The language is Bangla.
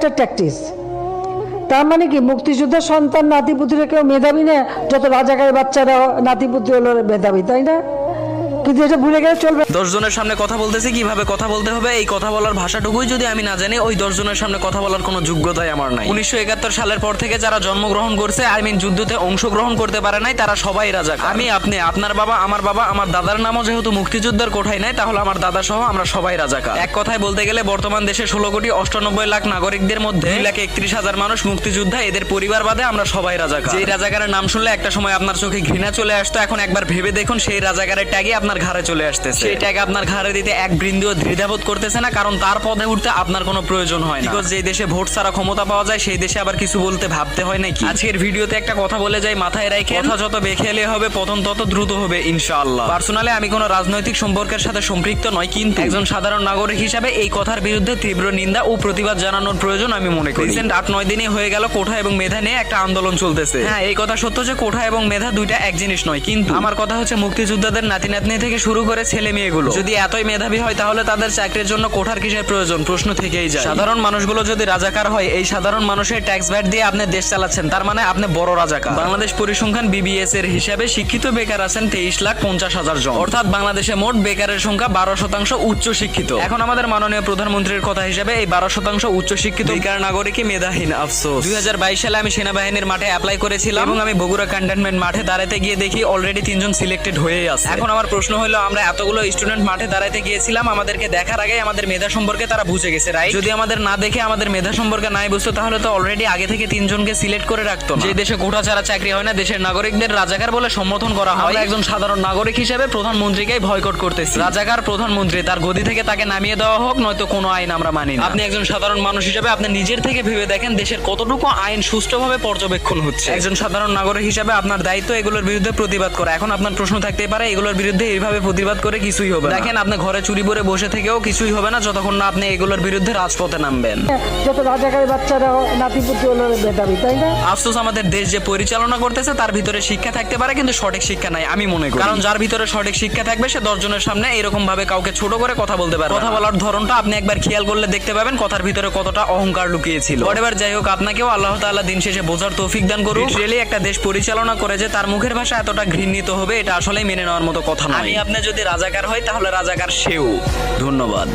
একটা ট্যাকটিস। তার মানে কি মুক্তিযুদ্ধের সন্তান নাতিপুতিরা কেউ মেধাবী না, যত রাজাকারের বাচ্চারা নাতিপুতি হলো মেধাবী, তাই না? কিন্তু এটা ভুলে গেলে চলবে। 10 জনের সামনে কথা বলতেছি, কিভাবে কথা বলতে হবে এই কথা বলার ভাষাটুকুই যদি আমি না জানি, ওই 10 জনের সামনে কথা বলার কোনো যোগ্যতাই আমার নাই। 1971 সালের পর থেকে যারা জন্মগ্রহণ করছে, যুদ্ধতে অংশগ্রহণ করতে পারে নাই, তারা সবাই রাজাকার। আমি, আপনি, আপনার বাবা, আমার দাদার নামও যেহেতু মুক্তিযুদ্ধের কোঠায় নাই, তাহলে আমার দাদা সহ আমরা সবাই রাজাকার। এক কথায় বলতে গেলে বর্তমান দেশে 16,98,00,000 নাগরিকদের মধ্যে 2,31,000 মানুষ মুক্তিযোদ্ধা, এদের পরিবার বাদে আমরা সবাই রাজাকার। যেই রাজাকারের নাম শুনলে একটা সময় আপনার চোখে ঘৃণা চলে আসতো, এখন একবার ভেবে দেখুন সেই রাজাকারের ট্যাগে আপনার ঘাড়ে চলে আসতেছে। সেই ট্যাগ আপনার ঘাড়ে দিতে এক বিন্দুও দ্বিধাবোধ করতেছে না, কারণ তার পদে উঠতে আপনার কোনো প্রয়োজন হয় না। বিকজ যেই দেশে ভোট ছাড়া ক্ষমতা পাওয়া যায়, সেই দেশে আবার কিছু বলতে ভাবতে হয় নাকি? আজকের ভিডিওতে একটা কথা বলে যাই, মাথায় রাখে, কথা যত বেখেলে হবে পতন তত দ্রুত হবে ইনশাআল্লাহ। পার্সোনালি আমি কোনো রাজনৈতিক সম্পর্কের সাথে সম্পৃক্ত নয়, কিন্তু একজন সাধারণ নাগরিক হিসাবে এই কথার বিরুদ্ধে তীব্র নিন্দা ও প্রতিবাদ জানানোর প্রয়োজন আমি মনে করি। রিসেন্ট 8-9 দিনই হয়ে গেল কোঠা এবং মেধা নিয়ে একটা আন্দোলন চলতেছে। হ্যাঁ, এই কথা সত্য যে কোঠা এবং মেধা দুইটা এক জিনিস নয়, কিন্তু আমার কথা হচ্ছে মুক্তিযোদ্ধাদের নাতি নাতনি থেকে শুরু করে ছেলে মেয়েগুলো যদি এতই মেধাবী হয়, তাহলে তাদের চাকরির জন্য কোঠার কিসের প্রয়োজন? প্রশ্ন থেকেই যায়। সাধারণ মানুষগুলো যদি রাজাকার হয়, এই সাধারণ মানুষের ট্যাক্স ভ্যাট দিয়ে আপনি দেশ চালাচ্ছেন, তার মানে আপনি বড় রাজাকার। বাংলাদেশ পরিসংখ্যান BBS এর হিসাবে শিক্ষিত বেকার আছেন 23,50,000 জন, অর্থাৎ বাংলাদেশে মোট বেকারের সংখ্যা 12% উচ্চ শিক্ষিত। এখন আমাদের মাননীয় প্রধানমন্ত্রীর কথা হিসাবে এই 12% উচ্চ শিক্ষিত বেকার নাগরিকই মেধাহীন। আফসোস 2022 সালে আমি সেনাবাহিনীর মাঠে অ্যাপ্লাই করেছিলাম এবং আমি বগুড়া ক্যান্টনমেন্ট মাঠে দাঁড়াতে গিয়ে দেখি অলরেডি 3 জন সিলেক্টেড হয়ে আছে। এখন আমার প্রশ্ন হলো, আমরা এতগুলো স্টুডেন্ট মাঠে দাঁড়াতে গিয়েছিলাম, আমাদেরকে দেখার আগে আমাদের মেধা সম্পর্কে তারা বুঝে গেছে, রাইট? যদি আমাদের না দেখে আমাদের মেধা সম্পর্কে নাই বুঝতো, তাহলে তো অলরেডি আগে থেকে 3 জনকে সিলেক্ট করে রাখতো। যে দেশে কোঠা ছাড়া চাকরি হয় না, দেশের নাগরিকদের রাজাকার বলে সম্বোধন করা হয়। একজন সাধারণ নাগরিক হিসেবে প্রধানমন্ত্রীকেই ভয়কট করতেছি। রাজাকার প্রধানমন্ত্রী, তার গদি থেকে তাকে নামিয়ে দেওয়া হোক, নয়তো কোনো আইন আমরা মানি না। আপনি একজন সাধারণ মানুষ হিসেবে আপনি নিজের থেকে ভেবে দেখেন দেশের কতটুকু আইন সুষ্ঠুভাবে পর্যবেক্ষণ হচ্ছে। একজন সাধারণ নাগরিক হিসেবে আপনার দায়িত্ব এগুলোর বিরুদ্ধে প্রতিবাদ করা। এখন আপনার প্রশ্ন থাকতে পারে, এগুলোর বিরুদ্ধে এইভাবে প্রতিবাদ করে কিছুই হবে না। দেখেন, আপনি ঘরে চুরি করে বসে থেকেও কিছুই হবে না যতক্ষণ না আপনি এগুলোর বিরুদ্ধে রাজপথে নামবেন। যত রাজাকারের বাচ্চারা নাতিপুতি হলো মেধাবী, তাই না? আফসোস আমাদের দেশ যে পরিচালনা করতেছে তার ভিতরে শিক্ষা থাকতে পারে, কিন্তু সঠিক শিক্ষা নাই আমি মনে করি। কারণ যার ভিতরে সঠিক শিক্ষা থাকবে, সে 10 জনের সামনে এরকম ভাবে কাউকে ছোট করে কথা বলতে পারবে। কথা বলার ধরনটা আপনি একবার খেয়াল করলে দেখতে পাবেন কথার ভিতরে কতটা অহংকার লুকিয়েছিল। এবার যাই হোক, আপনাকেও আল্লাহ তাআলা দিন শেষে বোঝার তৌফিক দান করুন। রিয়েলি একটা দেশ পরিচালনা করে যে তার মুখের ভাষা এতটা ঘৃণিত হবে, এটা আসলে মেনে নেওয়ার মতো কথা নয়। আমি আপনি যদি রাজাকার হয়, তাহলে রাজাকার সেও। ধন্যবাদ।